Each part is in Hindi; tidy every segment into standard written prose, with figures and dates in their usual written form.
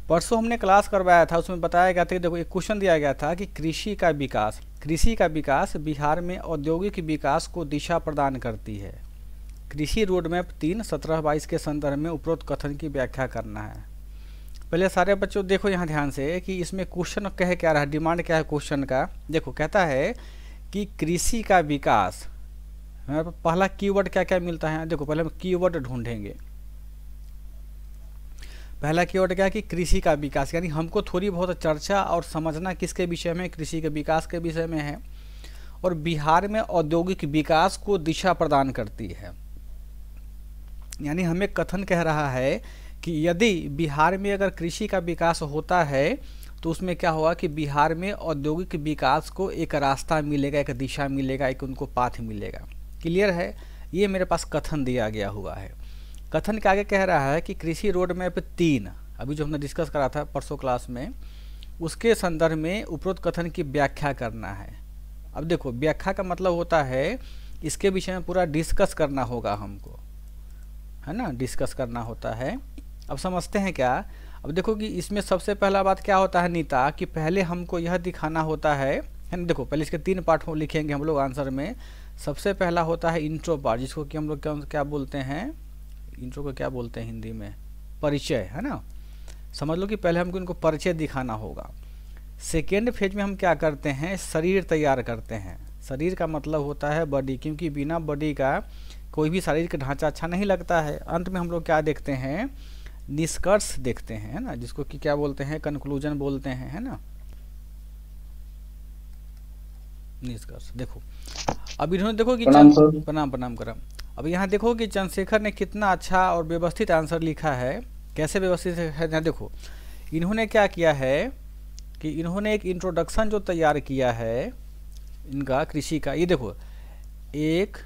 परसों हमने क्लास करवाया था, उसमें बताया गया था कि देखो एक क्वेश्चन दिया गया था कि कृषि का विकास बिहार में औद्योगिक विकास को दिशा प्रदान करती है। कृषि रोड मैप 3/17-22 के संदर्भ में उपरोक्त कथन की व्याख्या करना है। पहले सारे बच्चों देखो यहाँ ध्यान से कि इसमें क्वेश्चन कह क्या रहा है, डिमांड क्या है क्वेश्चन का। देखो कहता है कि कृषि का विकास, पहला कीवर्ड क्या क्या मिलता है, देखो पहले हम कीवर्ड ढूंढेंगे। पहला कीवर्ड क्या है कि कृषि का विकास, यानी हमको थोड़ी बहुत चर्चा और समझना किसके विषय में, कृषि के विकास के विषय में है। और बिहार में औद्योगिक विकास को दिशा प्रदान करती है, यानी हमें कथन कह रहा है कि यदि बिहार में अगर कृषि का विकास होता है तो उसमें क्या होगा कि बिहार में औद्योगिक विकास को एक रास्ता मिलेगा, एक दिशा मिलेगा, एक उनको पाथ मिलेगा। क्लियर है, ये मेरे पास कथन दिया गया हुआ है। कथन के आगे कह रहा है कि कृषि रोड मैप 3, अभी जो हमने डिस्कस करा था परसों क्लास में, उसके संदर्भ में उपरोक्त कथन की व्याख्या करना है। अब देखो व्याख्या का मतलब होता है इसके विषय में पूरा डिस्कस करना होगा हमको, है ना, डिस्कस करना होता है। अब समझते हैं क्या। अब देखो कि इसमें सबसे पहला बात क्या होता है नीता, कि पहले हमको यह दिखाना होता है ना। देखो पहले इसके 3 पार्ट लिखेंगे हम लोग आंसर में। सबसे पहला होता है इंट्रो पार्ट, जिसको कि हम लोग क्या बोलते हैं, इंट्रो को क्या बोलते हैं हिंदी में, परिचय, है ना। समझ लो कि पहले हमको इनको परिचय दिखाना होगा। सेकेंड फेज में हम क्या करते हैं, शरीर तैयार करते हैं। शरीर का मतलब होता है बॉडी, क्योंकि बिना बॉडी का कोई भी शारीरिक ढांचा अच्छा नहीं लगता है। अंत में हम लोग क्या देखते हैं, निष्कर्ष देखते हैं, है ना, जिसको कि क्या बोलते हैं, कंक्लूजन बोलते हैं, है ना, निष्कर्ष। देखो अब इन्होंने देखो कि प्रणाम प्रणाम करम। अब यहाँ देखो कि चंद्रशेखर ने कितना अच्छा और व्यवस्थित आंसर लिखा है। कैसे व्यवस्थित है, यहाँ देखो इन्होंने क्या किया है कि इन्होंने एक इंट्रोडक्शन जो तैयार किया है इनका कृषि का, ये देखो 1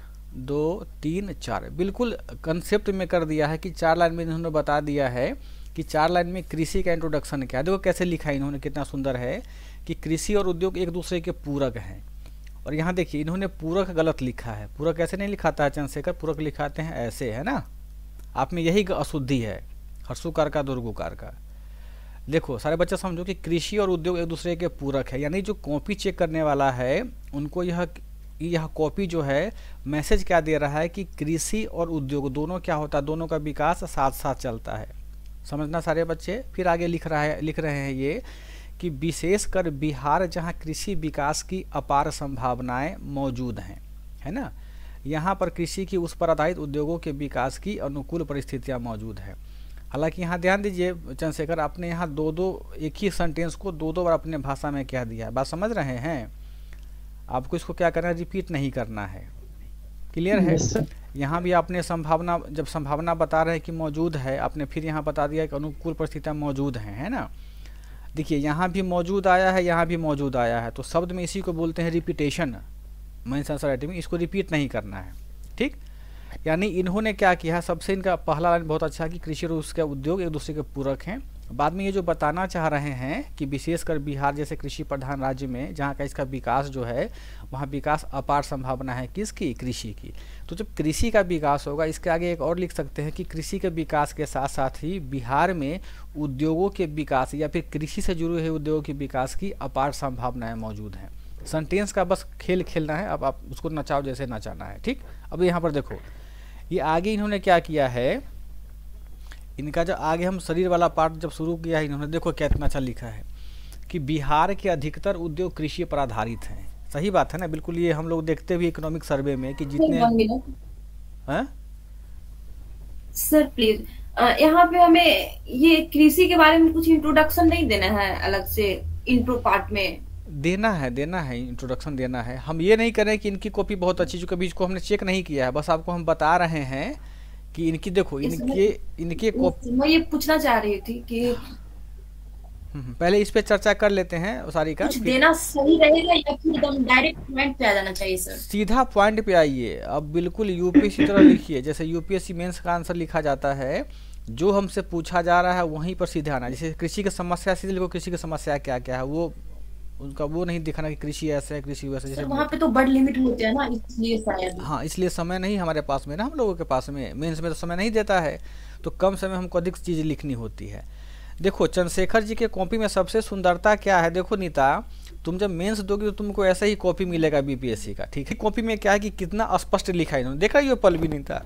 2 3 4 बिल्कुल कंसेप्ट में कर दिया है कि 4 लाइन में इन्होंने बता दिया है कि 4 लाइन में कृषि का इंट्रोडक्शन क्या है। देखो कैसे लिखा है इन्होंने, कितना सुंदर है कि कृषि और उद्योग एक दूसरे के पूरक हैं। और यहाँ देखिए इन्होंने पूरक गलत लिखा है। पूरक ऐसे नहीं लिखाता है चंद्रशेखर, पूरक लिखाते हैं ऐसे, है ना। आप में यही अशुद्धि है, हर्षुकार का दुर्गुकार का। देखो सारे बच्चे समझो कि कृषि और उद्योग एक दूसरे के पूरक है, यानी जो कॉपी चेक करने वाला है उनको यह कॉपी जो है मैसेज क्या दे रहा है कि कृषि और उद्योग दोनों क्या होता है, दोनों का विकास साथ साथ चलता है। समझना सारे बच्चे। फिर आगे लिख रहे हैं ये कि विशेषकर बिहार जहां कृषि विकास की अपार संभावनाएं मौजूद हैं, है ना, यहाँ पर कृषि की उस पर आधारित उद्योगों के विकास की अनुकूल परिस्थितियां मौजूद हैं। हालांकि यहाँ ध्यान दीजिए चंद्रशेखर, आपने यहाँ एक ही सेंटेंस को 2 बार अपने भाषा में कह दिया है। बात समझ रहे हैं, आपको इसको क्या करना है, रिपीट नहीं करना है। क्लियर है। यहाँ भी आपने संभावना, जब संभावना बता रहे हैं कि मौजूद है, आपने फिर यहाँ बता दिया कि अनुकूल परिस्थितियाँ मौजूद हैं, है ना। देखिए यहाँ भी मौजूद आया है, यहाँ भी मौजूद आया है, तो शब्द में इसी को बोलते हैं रिपीटेशन। मेंस आंसर राइटिंग में इसको रिपीट नहीं करना है, ठीक। यानी इन्होंने क्या किया, सबसे इनका पहला लाइन बहुत अच्छा कि कृषि और उसका उद्योग एक दूसरे के पूरक हैं। बाद में ये जो बताना चाह रहे हैं कि विशेषकर बिहार जैसे कृषि प्रधान राज्य में जहाँ का इसका विकास जो है, वहाँ विकास अपार संभावना है किसकी, कृषि की। तो जब कृषि का विकास होगा, इसके आगे एक और लिख सकते हैं कि कृषि के विकास के साथ साथ ही बिहार में उद्योगों के विकास या फिर कृषि से जुड़े हुए उद्योगों के विकास की अपार संभावनाएं मौजूद हैं। सेंटेंस का बस खेल खेलना है, अब आप उसको नचाओ जैसे नचाना है, ठीक। अब यहाँ पर देखो ये आगे इन्होंने क्या किया है, इनका जो आगे हम शरीर वाला पार्ट जब शुरू किया है इन्होंने, देखो क्या इतना अच्छा लिखा है कि बिहार के अधिकतर उद्योग कृषि पर आधारित हैं। सही बात है ना, बिल्कुल। ये हम लोग देखते हुए इकोनॉमिक सर्वे में कि जितने हैं। सर प्लीज यहाँ पे हमें ये कृषि के बारे में कुछ इंट्रोडक्शन नहीं देना है, अलग से इंट्रो पार्ट में देना है इंट्रोडक्शन देना है। हम ये नहीं कर रहे कि इनकी कॉपी बहुत अच्छी, जो कभी इसको हमने चेक नहीं किया है, बस आपको हम बता रहे हैं कि इनकी देखो इनके कॉपी। मैं ये पूछना चाह रही थी कि पहले इस पे चर्चा कर लेते हैं सारी का। कुछ देना सही रहेगा या फिर एकदम डायरेक्ट पॉइंट पे आ जाना चाहिए सर? सीधा पॉइंट पे आइए। अब बिल्कुल यूपीएससी तरह लिखिए, जैसे यूपीएससी मेंस का आंसर लिखा जाता है, जो हमसे पूछा जा रहा है वहीं पर सीधे आना। जैसे कृषि की समस्या, सीधे लिखो कृषि की समस्या क्या क्या है, वो उनका वो नहीं दिखाना कि कृषि ऐसा है कृषि वैसा। जैसे वहाँ पे तो बड़ लिमिट होते हैं ना, इसलिए शायद। हाँ, इसलिए समय नहीं हमारे पास में ना, हम लोगों के पास में मेंस में तो समय नहीं देता है, तो कम समय हमको अधिक चीज़ लिखनी होती है। देखो चंद्रशेखर जी के कॉपी में सबसे सुंदरता क्या है, देखो नीता, तुम जब मेंस दोगे तो तुमको ऐसा ही कॉपी मिलेगा बीपीएससी का, ठीक है। कॉपी में क्या है कि कितना स्पष्ट लिखा है इन्होंने, देखा ये पल भी नीता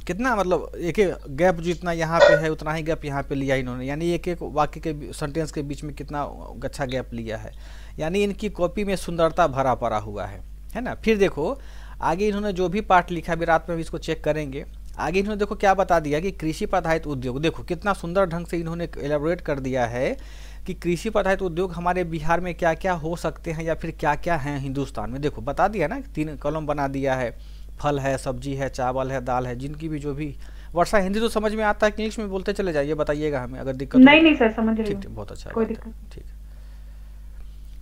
कितना, मतलब एक एक गैप जितना यहाँ पे है उतना ही गैप यहाँ पे लिया इन्होंने, यानी एक एक वाक्य के सेंटेंस के बीच में कितना अच्छा गैप लिया है, यानी इनकी कॉपी में सुंदरता भरा पड़ा हुआ है ना। फिर देखो आगे इन्होंने जो भी पार्ट लिखा है, अभी रात में भी इसको चेक करेंगे। आगे इन्होंने देखो क्या बता दिया कि कृषि पर आधारित उद्योग, देखो कितना सुंदर ढंग से इन्होंने एलाबोरेट कर दिया है कि कृषि पर आधारित उद्योग हमारे बिहार में क्या क्या हो सकते हैं या फिर क्या क्या हैं हिंदुस्तान में, देखो बता दिया ना, 3 कॉलम बना दिया है, फल है, सब्जी है, चावल है, दाल है, जिनकी भी जो भी। वर्षा हिंदी तो समझ में आता है कि इंग्लिश में बोलते चले जाइए, बताइएगा हमें अगर दिक्कत नहीं नहीं सर समझ रही हूँ, ठीक, बहुत अच्छा, कोई दिक्कत ठीक।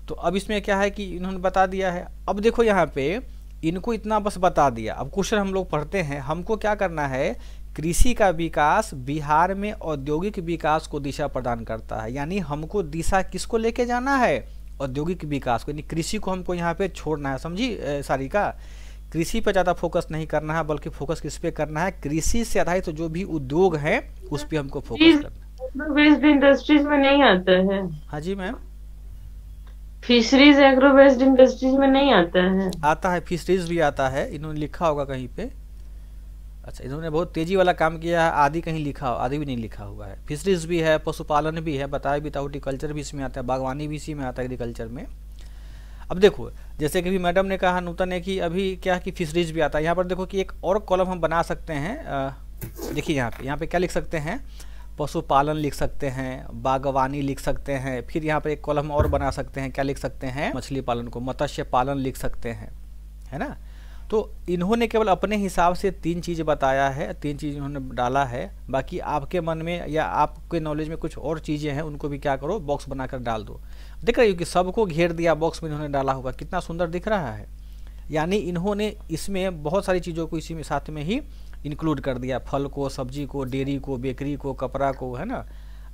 तो अब इसमें क्या है कि इन्होंने बता दिया है। अब देखो यहाँ पे इनको इतना बस बता दिया, अब क्वेश्चन हम लोग पढ़ते हैं, हमको क्या करना है, कृषि का विकास बिहार में औद्योगिक विकास को दिशा प्रदान करता है, यानी हमको दिशा किसको लेके जाना है, औद्योगिक विकास को, यानी कृषि को हमको यहाँ पे छोड़ना है, समझी सारिका, कृषि पर ज़्यादा फोकस नहीं करना है, बल्कि फोकस किस पे करना है, कृषि से आधारित जो भी उद्योग है उस पर हमको फोकस करना है। बेस्ड इंडस्ट्रीज में नहीं आता है। हाँ जी ma'am, fisheries agro based industries में नहीं आता है। आता है, फिशरीज भी आता है, इन्होंने लिखा होगा कहीं पे। अच्छा, इन्होंने बहुत तेजी वाला काम किया है, आदि कहीं लिखा, आदि भी नहीं लिखा हुआ है। फिशरीज भी है, पशुपालन भी है, बताया भी था, हॉर्टिकल्चर भी इसमें आता है, बागवानी भी इसी में आता है, एग्रीकल्चर में। अब देखो जैसे कि भी मैडम ने कहा नूतन ने कि अभी क्या कि फिशरीज भी आता है, यहाँ पर देखो कि एक और कॉलम हम बना सकते हैं, देखिए यहाँ पे क्या लिख सकते हैं, पशुपालन लिख सकते हैं, बागवानी लिख सकते हैं, फिर यहाँ पर एक कॉलम और बना सकते हैं, क्या लिख सकते हैं, मछली पालन को मत्स्य पालन लिख सकते हैं, है ना। तो इन्होंने केवल अपने हिसाब से 3 चीज़ बताया है, 3 चीज़ इन्होंने डाला है, बाकी आपके मन में या आपके नॉलेज में कुछ और चीज़ें हैं उनको भी क्या करो, बॉक्स बनाकर डाल दो। देख रही हो कि सबको घेर दिया बॉक्स में इन्होंने डाला होगा, कितना सुंदर दिख रहा है, यानी इन्होंने इसमें बहुत सारी चीज़ों को इसी में साथ में ही इंक्लूड कर दिया, फल को, सब्जी को, डेयरी को, बेकरी को, कपड़ा को, है ना,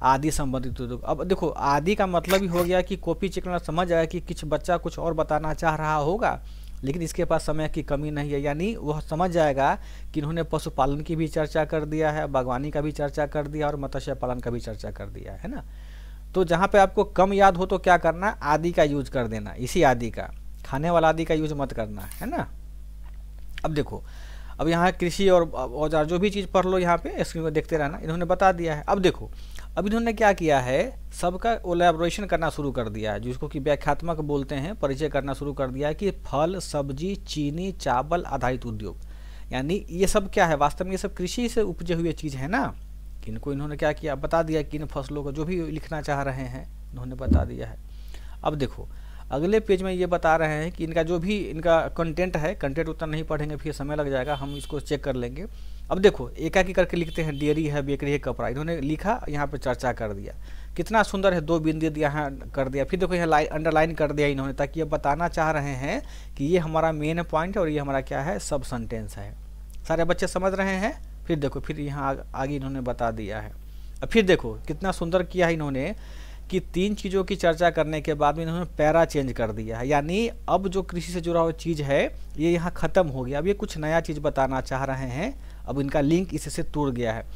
आदि संबंधित उद्योग। अब देखो आदि का मतलब ही हो गया कि कॉपी चेक करना समझ आया कि कुछ बच्चा कुछ और बताना चाह रहा होगा, लेकिन इसके पास समय की कमी नहीं है, यानी वह समझ जाएगा कि इन्होंने पशुपालन की भी चर्चा कर दिया है, बागवानी का भी चर्चा कर दिया और मत्स्य पालन का भी चर्चा कर दिया है ना। तो जहाँ पे आपको कम याद हो तो क्या करना, आदि का यूज कर देना, इसी आदि का, खाने वाला आदि का यूज मत करना, है ना। अब देखो अब यहाँ कृषि और औजार जो भी चीज़ पढ़ लो यहाँ पे स्क्रीन में देखते रहना, इन्होंने बता दिया है। अब देखो अब इन्होंने क्या किया है, सबका ओलैबोरेशन करना शुरू कर दिया है, जिसको कि व्याख्यात्मक बोलते हैं, परिचय करना शुरू कर दिया है कि फल, सब्जी, चीनी, चावल आधारित उद्योग, यानी ये सब क्या है, वास्तव में ये सब कृषि से उपजे हुए चीज़ है ना। इनको इन्होंने क्या किया, बता दिया कि इन फसलों को जो भी लिखना चाह रहे हैं इन्होंने बता दिया है। अब देखो अगले पेज में ये बता रहे हैं कि इनका जो भी इनका कंटेंट है, कंटेंट उतना नहीं पढ़ेंगे फिर समय लग जाएगा, हम इसको चेक कर लेंगे। अब देखो एकाकी करके लिखते हैं, डेयरी है, बेकरी है, कपड़ा, इन्होंने लिखा, यहाँ पे चर्चा कर दिया, कितना सुंदर है, 2 बिंदु यहाँ कर दिया, फिर देखो यहाँ अंडरलाइन कर दिया इन्होंने, ताकि ये बताना चाह रहे हैं कि ये हमारा मेन पॉइंट है और ये हमारा क्या है, सब सेंटेंस है। सारे बच्चे समझ रहे हैं। फिर देखो फिर यहाँ आगे इन्होंने बता दिया है। अब फिर देखो कितना सुंदर किया है इन्होंने कि 3 चीज़ों की चर्चा करने के बाद में इन्होंने पैरा चेंज कर दिया है, यानी अब जो कृषि से जुड़ा हुआ चीज़ है ये यहाँ ख़त्म हो गया, अब ये कुछ नया चीज़ बताना चाह रहे हैं, अब इनका लिंक इससे टूट गया है।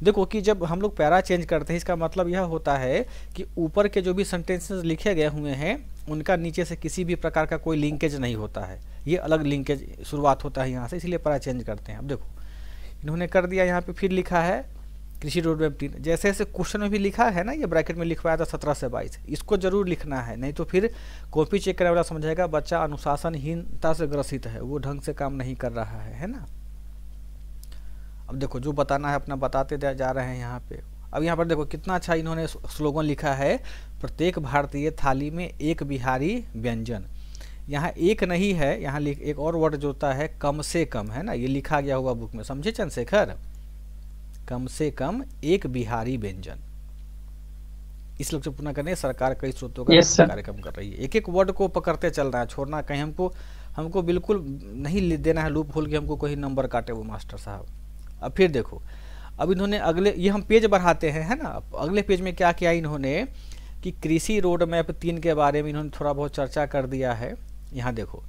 देखो कि जब हम लोग पैरा चेंज करते हैं इसका मतलब यह होता है कि ऊपर के जो भी सेंटेंसेस लिखे गए हुए हैं उनका नीचे से किसी भी प्रकार का कोई लिंकेज नहीं होता है, ये अलग लिंकेज शुरुआत होता है यहाँ से, इसलिए पैरा चेंज करते हैं। अब देखो इन्होंने कर दिया, यहाँ पे फिर लिखा है कृषि रोड मैप 3, जैसे जैसे क्वेश्चन में भी लिखा है ना, ये ब्रैकेट में लिखवाया था 17 से 22, इसको जरूर लिखना है, नहीं तो फिर कॉपी चेक करने वाला समझाएगा बच्चा अनुशासनहीनता से ग्रसित है, वो ढंग से काम नहीं कर रहा है ना। अब देखो जो बताना है अपना बताते जा रहे हैं यहाँ पे। अब यहाँ पर देखो कितना अच्छा इन्होंने स्लोगन लिखा है, प्रत्येक भारतीय थाली में एक बिहारी व्यंजन। यहाँ एक नहीं है, यहाँ एक और वर्ड जो होता है कम से कम, है ना, ये लिखा गया होगा बुक में, समझे चंद्रशेखर, कम से कम एक बिहारी व्यंजन। इस लक्ष्य पूर्ण करने सरकार कई स्रोतों का कार्यक्रम कर रही है, एक एक वर्ड को पकड़ते चल रहा है, छोड़ना कहीं हमको बिल्कुल नहीं देना है लूप होल के हमको कोई नंबर काटे वो मास्टर साहब। अब फिर देखो अब इन्होंने अगले, ये हम पेज बढ़ाते हैं, है ना, अगले पेज में क्या किया इन्होंने कि कृषि रोड मैप 3 के बारे में इन्होंने थोड़ा बहुत चर्चा कर दिया है। यहाँ देखो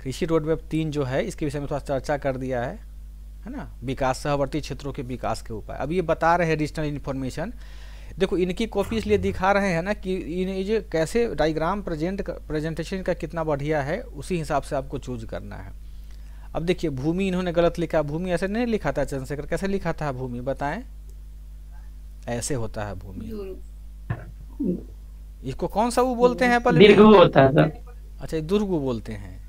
कृषि रोड मैप 3 जो है इसके विषय में थोड़ा चर्चा कर दिया है ना, विकास सहवर्ती क्षेत्रों के विकास के उपाय। अब ये बता रहे हैं रीजनल इन्फॉर्मेशन, देखो इनकी कॉपी इसलिए दिखा रहे हैं ना कि इन जो कैसे डायग्राम प्रेजेंटेशन का कितना बढ़िया है, उसी हिसाब से आपको चूज करना है। अब देखिए भूमि इन्होंने गलत लिखा, भूमि ऐसे नहीं लिखा था चंद्रशेखर, कैसे लिखा था भूमि बताएं? ऐसे होता है भूमि। इसको कौन सा वो बोलते हैं पहले? दीर्घ होता है सर। अच्छा दुर्ग बोलते हैं,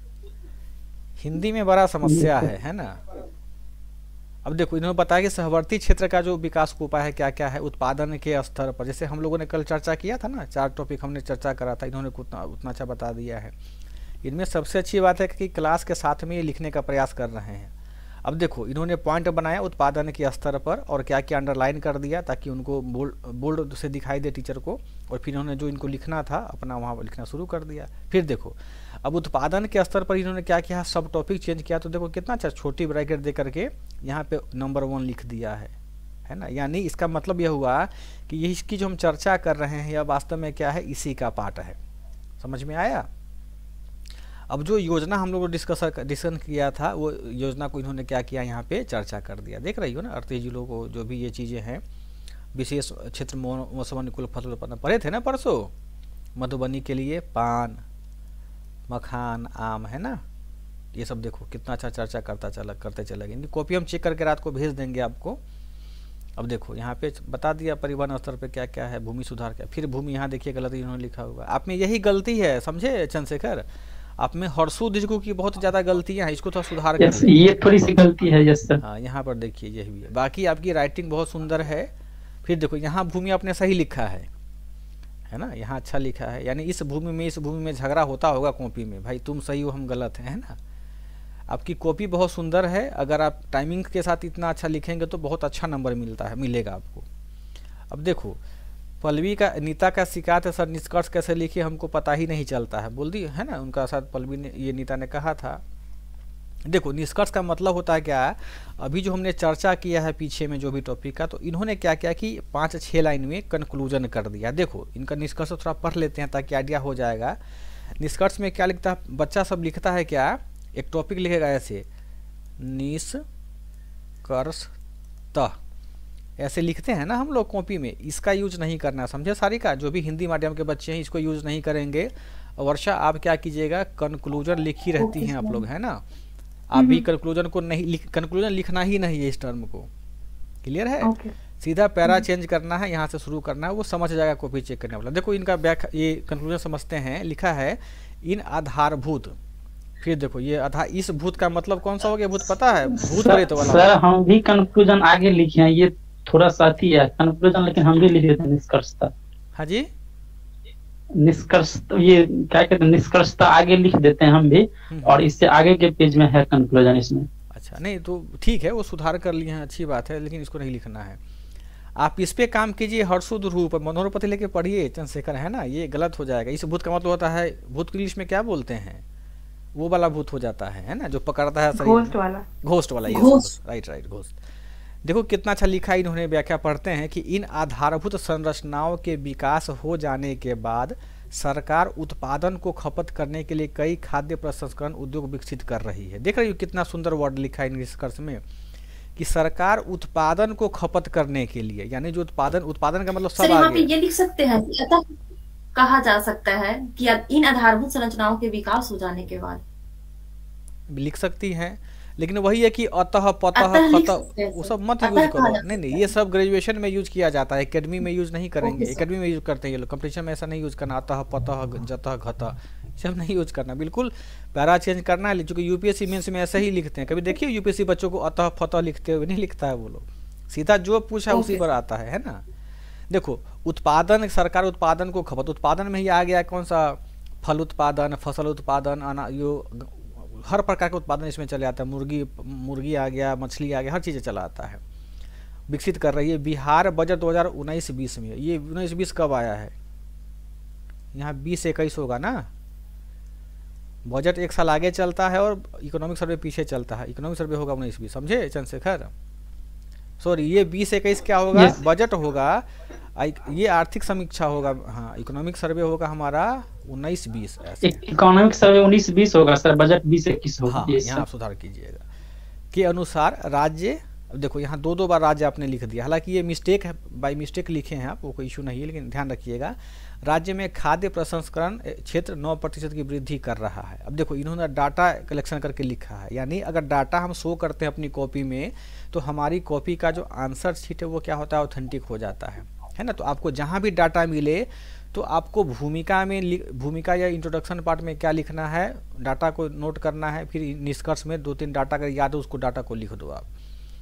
हिंदी में बड़ा समस्या है ना। अब देखो इन्होंने बताया कि सहवर्ती क्षेत्र का जो विकास को उपाय है क्या क्या है, उत्पादन के स्तर पर, जैसे हम लोगों ने कल चर्चा किया था ना, 4 टॉपिक हमने चर्चा करा था, इन्होंने उतना अच्छा बता दिया है। इनमें सबसे अच्छी बात है कि क्लास के साथ में ये लिखने का प्रयास कर रहे हैं। अब देखो इन्होंने पॉइंट बनाया उत्पादन के स्तर पर और क्या क्या अंडरलाइन कर दिया ताकि उनको बोल्ड से दिखाई दे टीचर को, और फिर इन्होंने जो इनको लिखना था अपना वहाँ लिखना शुरू कर दिया। फिर देखो अब उत्पादन के स्तर पर इन्होंने क्या किया, सब टॉपिक चेंज किया, तो देखो कितना अच्छा छोटी ब्रैकेट दे करके यहाँ पे नंबर 1 लिख दिया है ना। यानी इसका मतलब यह हुआ कि ये इसकी जो हम चर्चा कर रहे हैं यह वास्तव में क्या है, इसी का पार्ट है। समझ में आया? अब जो योजना हम लोगों ने डिस्कशन किया था वो योजना को इन्होंने क्या किया, यहाँ पे चर्चा कर दिया। देख रही हो ना 38 जिलों को जो भी ये चीज़ें हैं, विशेष क्षेत्र मौसम अनुकूल फसल उत्पादन पढ़े थे ना परसों, मधुबनी के लिए पान, मखान, आम, है ना। ये सब देखो कितना अच्छा चर्चा करते चले गए। कॉपी हम चेक करके रात को भेज देंगे आपको। अब देखो यहाँ पे बता दिया परिवहन स्तर पे क्या क्या है, भूमि सुधार क्या, फिर भूमि यहाँ देखिए गलती इन्होंने लिखा हुआ। आप में यही गलती है, समझे चंद्रशेखर? आप में हर्षु दीर्घ की बहुत ज़्यादा गलतियाँ हैं, इसको थोड़ा सुधार कर। ये थोड़ी सी गलती है यस सर। हाँ यहाँ पर देखिए यही भी है, बाकी आपकी राइटिंग बहुत सुंदर है। फिर देखो यहाँ भूमि आपने सही लिखा है ना, यहाँ अच्छा लिखा है। यानी इस भूमि में झगड़ा होता होगा कॉपी में, भाई तुम सही हो हम गलत हैं, है ना। आपकी कॉपी बहुत सुंदर है, अगर आप टाइमिंग के साथ इतना अच्छा लिखेंगे तो बहुत अच्छा नंबर मिलेगा आपको। अब देखो पल्लवी का नीता का शिकायत है सर, निष्कर्ष कैसे लिखिए हमको पता ही नहीं चलता है, बोल दी है ना उनका साथ पल्लवी ने, ये नीता ने कहा था। देखो निष्कर्ष का मतलब होता है क्या, अभी जो हमने चर्चा किया है पीछे में जो भी टॉपिक का, तो इन्होंने क्या किया कि 5-6 लाइन में कंक्लूजन कर दिया। देखो इनका निष्कर्ष थोड़ा पढ़ लेते हैं ताकि आइडिया हो जाएगा। निष्कर्ष में क्या लिखता है बच्चा सब लिखता है क्या, एक टॉपिक लिखेगा ऐसे, निष्कर्षतः ऐसे लिखते हैं ना हम लोग कॉपी में, इसका यूज नहीं करना, समझे सारिका? जो भी हिंदी माध्यम के बच्चे हैं इसको यूज नहीं करेंगे। वर्षा आप क्या कीजिएगा, कंक्लूजन लिखी रहती हैं आप लोग, है ना, आप भी कंक्लूजन को नहीं कंक्लूजन लिखना ही नहीं है इस टर्म को, क्लियर है? सीधा पैरा चेंज करना है, यहाँ से शुरू करना है, वो समझ जाएगा कॉपी चेक करने वाला। देखो इनका ये कंक्लूजन समझते हैं, लिखा है इन आधारभूत। फिर देखो ये इस भूत का मतलब कौन सा हो गया, भूत पता है? भूत प्रेत वाला। सर हम भी कंक्लूजन आगे लिखे हैं, ये थोड़ा साथी है कंक्लूजन, लेकिन हम भी लिख देते हैं निष्कर्षता। हाँ जी निष्कर्ष, ये क्या कहते हैं, निष्कर्षता आगे लिख देते हैं हम भी, और इससे आगे के पेज में है कंक्लूजन इसमें। अच्छा नहीं तो ठीक है, वो सुधार कर लिए हैं, अच्छी बात है, लेकिन इसको नहीं लिखना है। आप इस पे काम कीजिए, हर्षु रूप मनोहरपति लेके पढ़िए चंद्रशेखर, है ना, ये गलत हो जाएगा। इस भूत का मतलब होता है, भूत की इंग्लिश में क्या बोलते हैं, वो वाला भूत हो जाता है ना, जो पकड़ता है घोस्ट वाला, घोस्ट वाला, ये राइट घोस्ट। देखो कितना अच्छा लिखा है इन्होंने, व्याख्या पढ़ते हैं कि इन आधारभूत संरचनाओं के विकास हो जाने के बाद सरकार उत्पादन को खपत करने के लिए कई खाद्य प्रसंस्करण उद्योग विकसित कर रही है। देख रही हो कितना सुंदर वर्ड लिखा है निष्कर्ष में कि सरकार उत्पादन को खपत करने के लिए, यानी जो उत्पादन का मतलब सब यहाँ पे ये लिख सकते हैं, अतः कहा जा सकता है कि इन आधारभूत संरचनाओं के विकास हो जाने के बाद लिख सकती हैं, लेकिन वही है कि अतः पतः खतः वो सब मत यूज करो। नहीं ये सब ग्रेजुएशन में यूज किया जाता है, एकेडमी में यूज नहीं करेंगे। एकेडमी में यूज करते हैं ये लोग, कंपटीशन में ऐसा नहीं यूज करना, अतः पतः जतः घतः सब नहीं यूज करना, बिल्कुल पैरा चेंज करना है। चूंकि यूपीएससी मेंस में ऐसा ही लिखते हैं, कभी देखिए यूपीएससी बच्चों को अतः फतः लिखते हुए नहीं लिखता है वो लोग, सीधा जो पूछा उसी पर आता है ना। देखो उत्पादन, सरकार उत्पादन को खपत, उत्पादन में ही आ गया कौन सा, फल उत्पादन, फसल उत्पादन, हर प्रकार का उत्पादन इसमें चले आता है। मुर्गी आ गया, मछली आ गया, हर चीज़ चला आता है, विकसित कर रही है। बिहार बजट 2019-20 में, ये 19-20 कब आया है, यहाँ 20-21 होगा ना। बजट एक साल आगे चलता है और इकोनॉमिक सर्वे पीछे चलता है। इकोनॉमिक सर्वे होगा 19-20, समझे चंद्रशेखर? सॉरी ये 20-21 क्या होगा, बजट होगा, ये आर्थिक समीक्षा होगा। हाँ इकोनॉमिक सर्वे होगा हमारा 19-20, इकोनॉमिक सर्वे 19-20 होगा सर, बजट 20-21 होगा। हाँ यहाँ आप सुधार कीजिएगा। के अनुसार राज्य अब देखो यहाँ दो दो बार राज्य आपने लिख दिया, हालांकि ये मिस्टेक है, बाई मिस्टेक लिखे हैं आप, वो कोई इशू नहीं है, लेकिन ध्यान रखिएगा राज्य में खाद्य प्रसंस्करण क्षेत्र 9% की वृद्धि कर रहा है। अब देखो इन्होंने डाटा कलेक्शन करके लिखा है, यानी अगर डाटा हम शो करते हैं अपनी कॉपी में तो हमारी कॉपी का जो आंसर शीट है वो क्या होता है, ऑथेंटिक हो जाता है ना। तो आपको जहाँ भी डाटा मिले तो आपको भूमिका या इंट्रोडक्शन पार्ट में क्या लिखना है, डाटा को नोट करना है, फिर निष्कर्ष में 2-3 डाटा अगर याद हो उसको डाटा को लिख दो आप।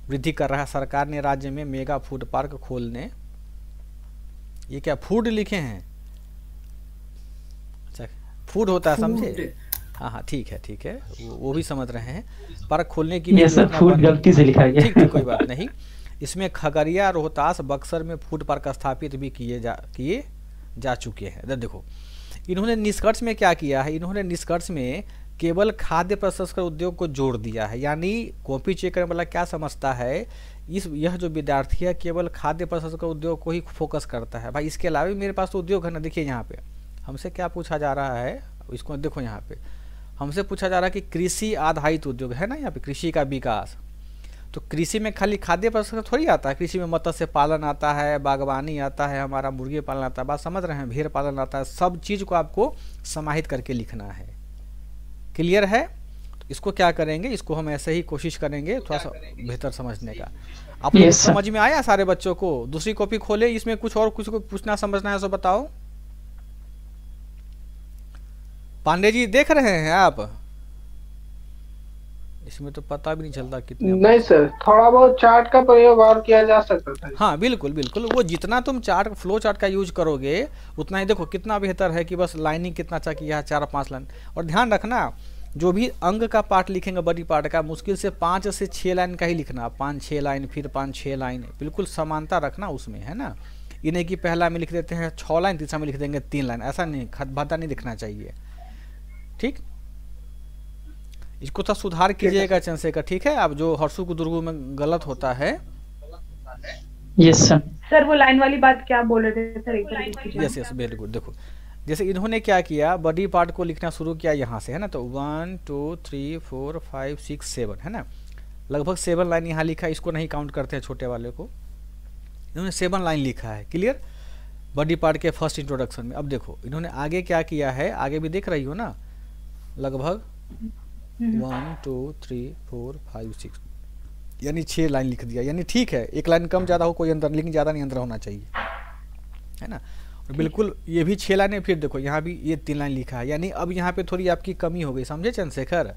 वृद्धि कर रहा है सरकार ने राज्य में मेगा फूड पार्क खोलने, ये क्या फूड लिखे हैं, अच्छा फूड होता है समझे, हाँ ठीक है वो भी समझ रहे हैं, पार्क खोलने की ये सब फूड गलती से लिखा गया, ठीक कोई बात नहीं। इसमें खगड़िया, रोहतास, बक्सर में फूड पार्क स्थापित भी किए जा चुके हैं। इधर देखो इन्होंने निष्कर्ष में क्या किया है, इन्होंने निष्कर्ष में केवल खाद्य प्रसंस्करण उद्योग को जोड़ दिया है, यानी कॉपी चेक करने वाला क्या समझता है, यह जो विद्यार्थी है केवल खाद्य प्रसंस्करण उद्योग को ही फोकस करता है। भाई इसके अलावा भी मेरे पास तो उद्योग है ना। देखिए यहाँ पे हमसे क्या पूछा जा रहा है, इसको देखो यहाँ पे हमसे पूछा जा रहा है कि कृषि आधारित उद्योग है ना, यहाँ पे कृषि का विकास, तो कृषि में खाली खाद्य प्रसंस्करण थोड़ी आता है, कृषि में मत्स्य पालन आता है, बागवानी आता है, हमारा मुर्गी पालन आता है, बात समझ रहे हैं, भेड़ पालन आता है, सब चीज़ को आपको समाहित करके लिखना है। क्लियर है? तो इसको क्या करेंगे, इसको हम ऐसे ही कोशिश करेंगे थोड़ा सा बेहतर समझने का। आप लोग समझ में आया सारे बच्चों को? दूसरी कॉपी खोले, इसमें कुछ और कुछ को पूछना समझना है तो बताओ। पांडे जी देख रहे हैं आप? इसमें तो पता भी नहीं चलता कितने। नहीं सर, थोड़ा बहुत चार्ट का प्रयोग और किया जा सकता था। हाँ बिल्कुल, वो जितना तुम चार्ट फ्लो चार्ट का यूज करोगे उतना ही देखो कितना बेहतर है कि बस लाइनिंग कितना अच्छा किया है, 4-5 लाइन। और ध्यान रखना जो भी अंग का पार्ट लिखेंगे बड़ी पार्ट का, मुश्किल से 5 से 6 लाइन का ही लिखना, 5-6 लाइन, फिर 5-6 लाइन, बिल्कुल समानता रखना उसमें, है ना। ये नहीं कि पहला में लिख देते हैं 6 लाइन, तीसरा में लिख देंगे 3 लाइन, ऐसा नहीं, खतभता नहीं लिखना चाहिए, ठीक। इसको तो सुधार कीजिएगा चंद्रशेखर, ठीक है। अब जो हर्षु को दुर्गु में गलत होता है। Yes sir. सर वो लाइन वाली बात क्या बोल रहे थे सर, एक बार यस वेरी गुड। देखो जैसे इन्होंने क्या किया, बॉडी पार्ट को लिखना शुरू किया यहाँ से, है ना, तो 1 2 3 4 5 6 7, है ना, लगभग 7 लाइन यहाँ लिखा है। इसको नहीं काउंट करते हैं छोटे वाले को, इन्होंने 7 लाइन लिखा है। क्लियर? बॉडी पार्ट के फर्स्ट इंट्रोडक्शन में। अब देखो इन्होंने आगे क्या किया है, आगे भी देख रही हो ना, लगभग 1 2 3 4 5 6 यानी 6 लाइन लिख दिया, यानी ठीक है, एक लाइन कम ज़्यादा हो कोई अंतर, लेकिन ज़्यादा नहीं अंतर होना चाहिए, है ना। और बिल्कुल ये भी 6 लाइन है, फिर देखो यहाँ भी ये 3 लाइन लिखा है, यानी अब यहाँ पे थोड़ी आपकी कमी हो गई, समझे चंद्रशेखर।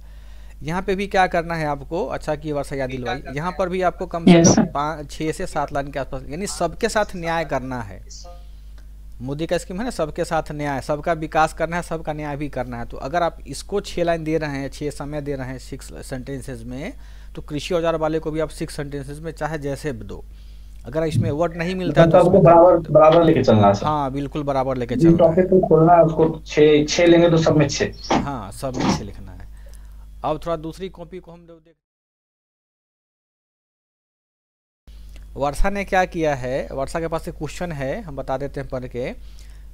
यहाँ पे भी क्या करना है आपको, अच्छा की वर्षा याद दिलवाई, यहाँ पर भी आपको कम से कम 6 से 7 लाइन के आसपास, यानी सबके साथ न्याय करना है। मोदी का स्कीम है ना, सबके साथ न्याय, सबका विकास करना है, सबका न्याय भी करना है। तो अगर आप इसको 6 लाइन दे रहे हैं, 6 समय दे रहे हैं 6 सेंटेंसेज में, तो कृषि औजार वाले को भी आप 6 सेंटेंसेज में चाहे जैसे दो। अगर इसमें वर्ड नहीं मिलता है तो आपको बराबर लेके चलना है। हाँ बिल्कुल बराबर लेके चलना है। टॉपिक को खोलना है, उसको 6 लेंगे तो सब में 6, हाँ सब में 6 लिखना है। अब थोड़ा दूसरी कॉपी को हम देख, वर्षा ने क्या किया है, वर्षा के पास एक क्वेश्चन है, हम बता देते हैं पढ़ के,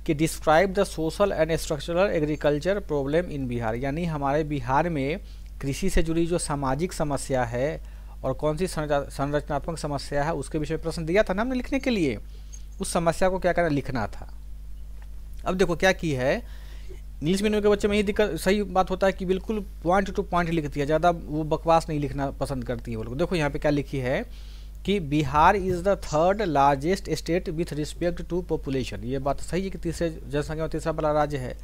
कि describe the social and structural agriculture problem in Bihar, यानी हमारे बिहार में कृषि से जुड़ी जो सामाजिक समस्या है और कौन सी संरचनात्मक समस्या है उसके विषय में प्रश्न दिया था ना हमने लिखने के लिए, उस समस्या को क्या करना, लिखना था। अब देखो क्या की है, इंग्लिश मीडियम के बच्चे में ही दिक्कत, सही बात होता है कि बिल्कुल पॉइंट टू पॉइंट लिखती है, ज़्यादा वो बकवास नहीं लिखना पसंद करती है वो लोग। देखो यहाँ पे क्या लिखी है कि Bihar is the 3rd largest state with respect to population, ये बात सही है कि तीसरे जनसंख्या में तीसरा बड़ा राज्य है।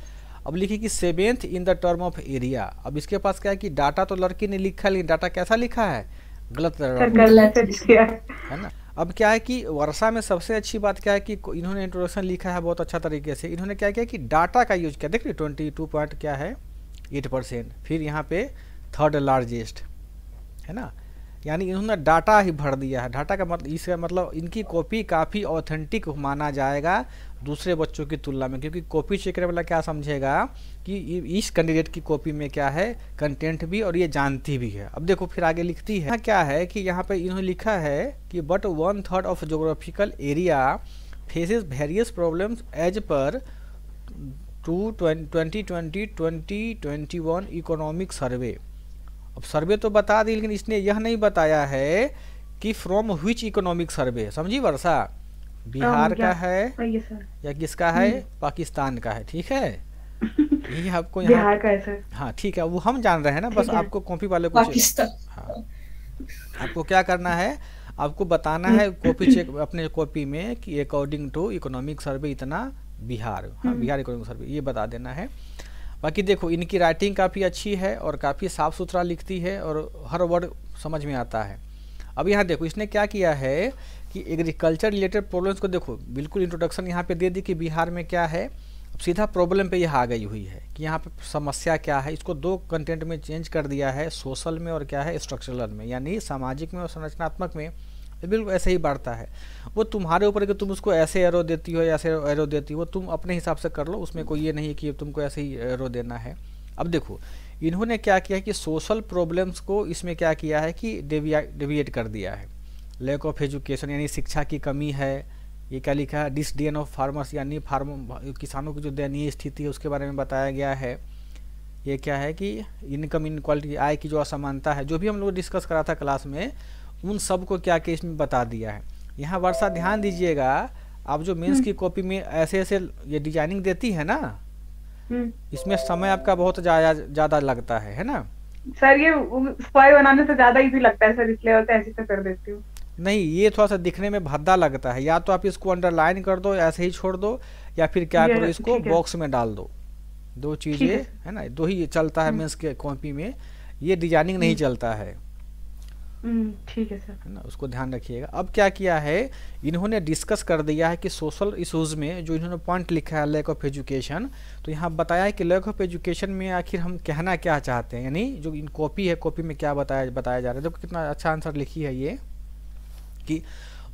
अब लिखी कि 7th in the term of area. अब इसके पास क्या है कि डाटा तो लड़की ने लिखा, लेकिन डाटा कैसा लिखा है, गलत है ना। अब क्या है कि वर्षा में सबसे अच्छी बात क्या है कि इन्होंने इंट्रोडक्शन लिखा है बहुत अच्छा तरीके से। इन्होंने क्या किया कि डाटा का यूज किया, देख रहे 22 पॉइंट क्या है 8%, फिर यहाँ पे 3rd लार्जेस्ट, है ना, यानी इन्होंने डाटा ही भर दिया है। डाटा का मतलब, इसका मतलब इनकी कॉपी काफ़ी ऑथेंटिक माना जाएगा दूसरे बच्चों की तुलना में, क्योंकि कॉपी चेक करने वाला क्या समझेगा कि इस कैंडिडेट की कॉपी में क्या है, कंटेंट भी, और ये जानती भी है। अब देखो फिर आगे लिखती है क्या है कि यहाँ पे इन्होंने लिखा है कि but 1/3 of geographical area faces various problems as पर 2020-2021 इकोनॉमिक सर्वे। अब सर्वे तो बता दी, लेकिन इसने यह नहीं बताया है कि फ्रॉम व्हिच इकोनॉमिक सर्वे, समझी वर्षा, बिहार का है या किसका है, पाकिस्तान का है, ठीक है, ये आपको यहाँ बिहार का है सर। हाँ ठीक है, वो हम जान रहे हैं ना, बस आपको कॉपी वाले को हाँ, आपको क्या करना है, आपको बताना है कॉपी चेक अपने कॉपी में कि अकॉर्डिंग टू इकोनॉमिक सर्वे इतना बिहार, हाँ बिहार इकोनॉमिक सर्वे, ये बता देना है। बाकी देखो इनकी राइटिंग काफ़ी अच्छी है और काफ़ी साफ़ सुथरा लिखती है और हर वर्ड समझ में आता है। अब यहाँ देखो इसने क्या किया है कि एग्रीकल्चर रिलेटेड प्रॉब्लम्स को देखो बिल्कुल इंट्रोडक्शन यहाँ पे दे दी कि बिहार में क्या है, अब सीधा प्रॉब्लम पे यह आ गई हुई है कि यहाँ पे समस्या क्या है। इसको दो कंटेंट में चेंज कर दिया है, सोशल में और क्या है स्ट्रक्चरल में, यानी सामाजिक में और संरचनात्मक में बिल्कुल ऐसे ही बढ़ता है। वो तुम्हारे ऊपर कि तुम उसको ऐसे एरो देती हो या ऐसे एरो देती हो, तुम अपने हिसाब से कर लो, उसमें कोई ये नहीं है कि तुमको ऐसे ही एरो देना है। अब देखो इन्होंने क्या किया कि सोशल प्रॉब्लम्स को इसमें क्या किया है कि डेविएट कर दिया है। लैक ऑफ एजुकेशन यानी शिक्षा की कमी है, ये क्या लिखा है, डिसडेन ऑफ फार्मर्स यानी किसानों की जो दयनीय स्थिति है उसके बारे में बताया गया है। ये क्या है कि इनकम इनक्वालिटी, आय की जो असमानता है, जो भी हम लोग डिस्कस करा था क्लास में, उन सब को क्या कि इसमें बता दिया है। यहाँ वर्षा ध्यान दीजिएगा, आप जो मेंस की कॉपी में ऐसे ऐसे ये डिजाइनिंग देती है ना, इसमें समय आपका बहुत ज्यादा लगता है ना सर। ये स्क्वायर बनाने से ज्यादा इजी लगता है सर, इसलिए होता है ऐसे कर देती हूँ। नहीं, ये थोड़ा सा दिखने में भद्दा लगता है, या तो आप इसको अंडरलाइन कर दो, ऐसे ही छोड़ दो, या फिर क्या करो इसको बॉक्स में डाल दो। दो चीजें है ना, दो ही चलता है मेंस के कॉपी में, ये डिजाइनिंग नहीं चलता है। ठीक है सर, है ना, उसको ध्यान रखिएगा। अब क्या किया है इन्होंने डिस्कस कर दिया है कि सोशल इश्यूज में जो इन्होंने पॉइंट लिखा है लैक ऑफ एजुकेशन, तो यहाँ बताया है कि लैक ऑफ एजुकेशन में आखिर हम कहना क्या चाहते हैं, यानी जो इन कॉपी है, कॉपी में क्या बताया जा रहा है। देखो कितना अच्छा आंसर लिखी है ये कि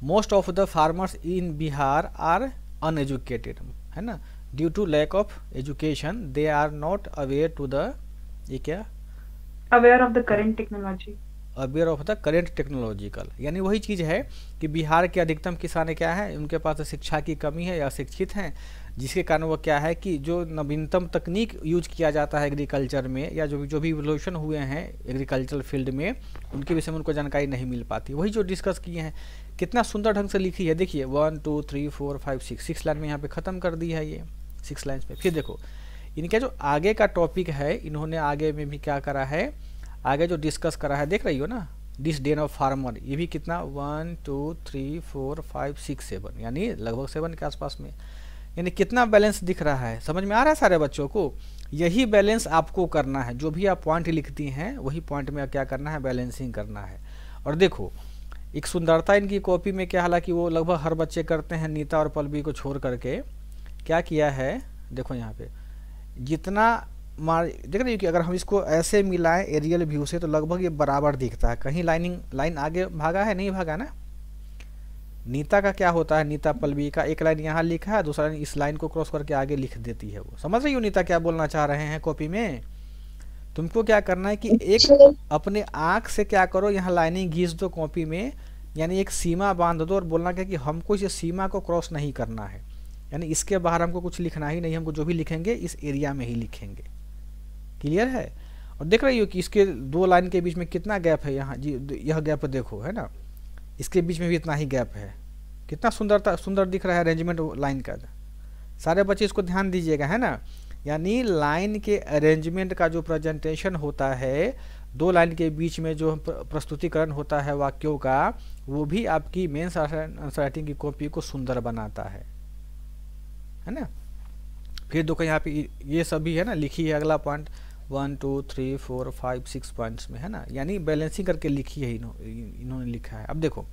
most of the farmers in Bihar are uneducated, है ना, due to lack of education they are not aware to the, ये क्या, aware of the current technology, aware of the current technological, यानी वही चीज़ है कि बिहार के अधिकतम किसान क्या है, उनके पास शिक्षा की कमी है या शिक्षित हैं, जिसके कारण वो क्या है कि जो नवीनतम तकनीक यूज किया जाता है एग्रीकल्चर में, या जो भी इवोल्यूशन हुए हैं एग्रीकल्चर फील्ड में, उनके विषय में उनको जानकारी नहीं मिल पाती। वही जो डिस्कस किए हैं, कितना सुंदर ढंग से लिखी है, देखिए 1 2 3 4 5 6 लाइन में यहाँ पे ख़त्म कर दी है, ये 6 लाइन पे। फिर देखो इनका जो आगे का टॉपिक है, इन्होंने आगे में भी क्या करा है, आगे जो डिस्कस करा है देख रही हो ना, डिसडेन ऑफ फार्मर, ये भी कितना 1 2 3 4 5 6 7, यानी लगभग 7 के आसपास में, यानी कितना बैलेंस दिख रहा है। समझ में आ रहा है सारे बच्चों को? यही बैलेंस आपको करना है, जो भी आप पॉइंट लिखती हैं वही पॉइंट में क्या करना है, बैलेंसिंग करना है। और देखो एक सुंदरता इनकी कॉपी में क्या, हालांकि वो लगभग हर बच्चे करते हैं, नीता और पल्लवी को छोड़ करके क्या किया है, देखो यहाँ पे जितना देख रही हो कि अगर हम इसको ऐसे मिलाएं एरियल व्यू से तो लगभग ये बराबर दिखता है। कहीं लाइन आगे भागा है, नहीं भागा ना। नीता का क्या होता है, नीता पल्लवी का एक लाइन यहाँ लिखा है, दूसरा लाइन इस लाइन को क्रॉस करके आगे लिख देती है। वो समझ रही हो नीता क्या बोलना चाह रहे हैं कॉपी में? तुमको क्या करना है कि एक अपने आँख से क्या करो, यहाँ लाइनिंग घींच दो कॉपी में, यानी एक सीमा बांध दो और बोलना क्या कि हमको इस सीमा को क्रॉस नहीं करना है, यानी इसके बाहर हमको कुछ लिखना ही नहीं, हमको जो भी लिखेंगे इस एरिया में ही लिखेंगे। क्लियर है? और देख रही हो कि इसके दो लाइन के बीच में कितना गैप है, यहाँ जी यह गैप देखो, है ना, इसके बीच में भी इतना ही गैप है। कितना सुंदर दिख रहा है अरेंजमेंट लाइन का। सारे बच्चे इसको ध्यान दीजिएगा, है ना। यानी लाइन के अरेंजमेंट का जो प्रेजेंटेशन होता है, दो लाइन के बीच में जो प्रस्तुतिकरण होता है वाक्यों का, वो भी आपकी मेंस राइटिंग की कॉपी को सुंदर बनाता है ना। फिर देखो यहाँ पे ये सभी है ना लिखी है, अगला पॉइंट 1 2 3 4 5 6 पॉइंट्स में, है ना, यानी बैलेंसिंग करके लिखी है इन्होंने लिखा है। अब देखो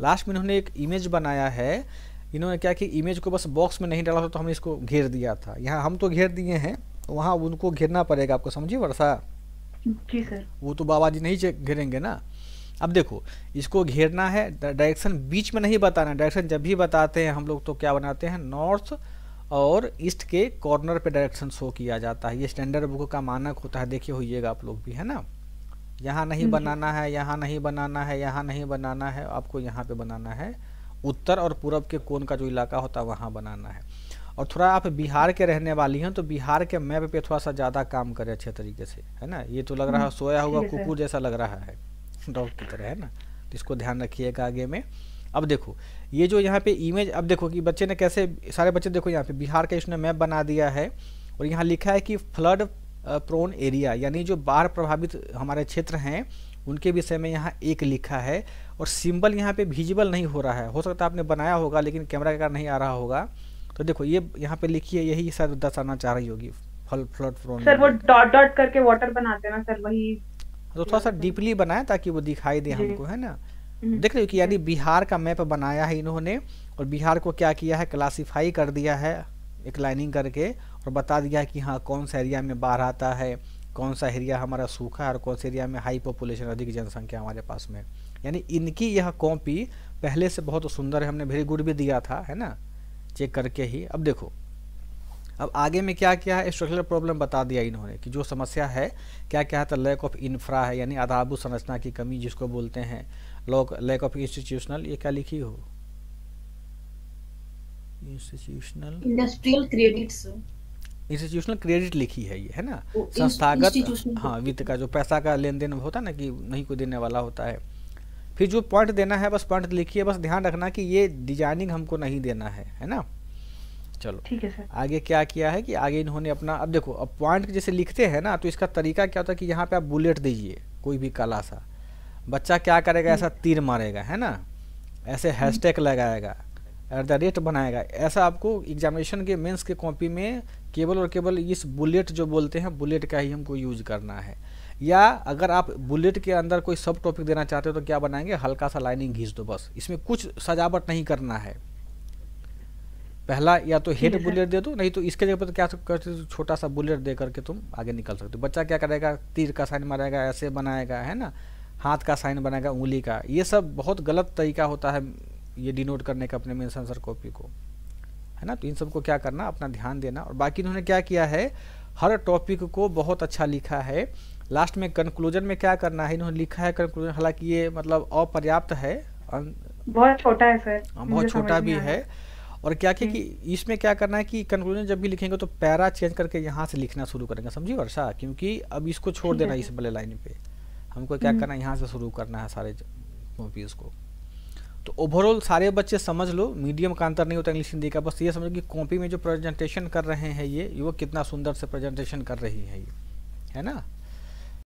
लास्ट में इन्होंने एक इमेज बनाया है। इन्होंने क्या कि इमेज को बस बॉक्स में नहीं डाला था तो हमने इसको घेर दिया था। यहाँ हम तो घेर दिए हैं, वहाँ उनको घेरना पड़ेगा आपको, समझिए वर्षा? जी सर। वो तो बाबा जी नहीं घेरेंगे ना। अब देखो इसको घेरना है, डायरेक्शन बीच में नहीं बताना। डायरेक्शन जब भी बताते हैं हम लोग तो क्या बनाते हैं, नॉर्थ और ईस्ट के कॉर्नर पे डायरेक्शन शो किया जाता है। ये स्टैंडर्ड बुक का मानक होता है, देखिए होइएगा आप लोग भी, है ना। यहाँ नहीं बनाना है, यहाँ नहीं बनाना है, यहाँ नहीं बनाना है, आपको यहाँ पे बनाना है। उत्तर और पूरब के कोण का जो इलाका होता है वहाँ बनाना है। और थोड़ा आप बिहार के रहने वाली हैं तो बिहार के मैप पे थोड़ा सा ज़्यादा काम करें अच्छे तरीके से, है ना। ये तो लग रहा है सोया हुआ कुकुर जैसा लग रहा है, डॉग की तरह, है ना। तो इसको ध्यान रखिएगा आगे में। अब देखो ये जो यहाँ पे इमेज, अब देखो कि बच्चे ने कैसे, सारे बच्चे देखो यहाँ पे बिहार का इसने मैप बना दिया है और यहाँ लिखा है कि फ्लड प्रोन एरिया, यानी जो बाढ़ प्रभावित हमारे क्षेत्र हैं उनके विषय में यहाँ एक लिखा है। और सिंबल यहाँ पे विजिबल नहीं हो रहा है, हो सकता है आपने बनाया होगा लेकिन कैमरा के कारण नहीं आ रहा होगा। तो देखो ये यहाँ पे लिखी है, यही शायद दर्शाना चाह रही होगी फ्लड प्रोन। सर वो डॉट डॉट करके वाटर बनाते हैं ना सर, वही तो थोड़ा सा डीपली बनाया ताकि वो दिखाई दे हमको, है ना। देख रहे हो कि यानी बिहार का मैप बनाया है इन्होंने और बिहार को क्या किया है, क्लासीफाई कर दिया है एक लाइनिंग करके और बता दिया है कि हाँ कौन सा एरिया में बाढ़ आता है, कौन सा एरिया हमारा सूखा है और कौन सा एरिया में हाई पॉपुलेशन, अधिक जनसंख्या हमारे पास में। यानी इनकी यह कॉपी पहले से बहुत सुंदर है, हमने वेरी गुड भी दिया था, है ना, चेक करके ही। अब देखो अब आगे में क्या क्या है, स्ट्रक्चरल प्रॉब्लम बता दिया इन्होंने कि जो समस्या है क्या क्या है। तो लैक ऑफ इंफ्रा है, यानी आधारभूत संरचना की कमी जिसको बोलते हैं। लैक ऑफ इंस्टीट्यूशनल, ये क्या लिखी हो, institutional industrial credits, institutional credit लिखी है ये, है ना, संस्थागत हाँ वित्त का जो पैसा का लेन देन होता है ना कि नहीं कोई देने वाला होता है। फिर जो पॉइंट देना है बस पॉइंट लिखिए, बस ध्यान रखना कि ये डिजाइनिंग हमको नहीं देना है ना। चलो ठीक है सर। आगे क्या किया है कि आगे इन्होंने अपना, अब देखो अब पॉइंट जैसे लिखते हैं ना तो इसका तरीका क्या होता है कि यहाँ पे आप बुलेट दीजिए कोई भी काला सा, बच्चा क्या करेगा ऐसा तीर मारेगा, है ना, ऐसे हैशटैग लगाएगा, @ बनाएगा। ऐसा आपको एग्जामिनेशन के मेंस के कॉपी में केवल और केवल इस बुलेट जो बोलते हैं बुलेट का ही हमको यूज करना है। या अगर आप बुलेट के अंदर कोई सब टॉपिक देना चाहते हो तो क्या बनाएंगे, हल्का सा लाइनिंग घींच दो, बस इसमें कुछ सजावट नहीं करना है। पहला या तो हेड बुलेट दे दो, नहीं तो इसके जगह पर तो क्या करते हो, छोटा सा बुलेट दे करके तुम आगे निकल सकते हो। बच्चा क्या करेगा, तीर का साइन मारेगा, ऐसे बनाएगा, है ना, हाथ का साइन बनाएगा, उंगली का। ये सब बहुत गलत तरीका होता है ये डिनोट करने का अपने मेंस आंसर कॉपी को, है ना। तो इन सबको क्या करना, अपना ध्यान देना। और बाकी इन्होंने क्या किया है, हर टॉपिक को बहुत अच्छा लिखा है। लास्ट में कंक्लूजन में क्या करना है, इन्होंने लिखा है कंक्लूजन, हालांकि ये मतलब अपर्याप्त है, बहुत छोटा है सर, बहुत छोटा भी है। और क्या कि इसमें क्या करना है कि कंक्लूजन जब भी लिखेंगे तो पैरा चेंज करके यहाँ से लिखना शुरू करेंगे, समझी वर्षा, क्योंकि अब इसको छोड़ देना इस वाले लाइन पे, हमको क्या करना है यहाँ से शुरू करना है सारे कॉपीज को। तो ओवरऑल सारे बच्चे समझ लो, मीडियम का अंतर नहीं होता इंग्लिश हिंदी का, बस ये समझो कि कॉपी में जो प्रेजेंटेशन कर रहे हैं ये वो कितना सुंदर से प्रेजेंटेशन कर रही है ये, है ना।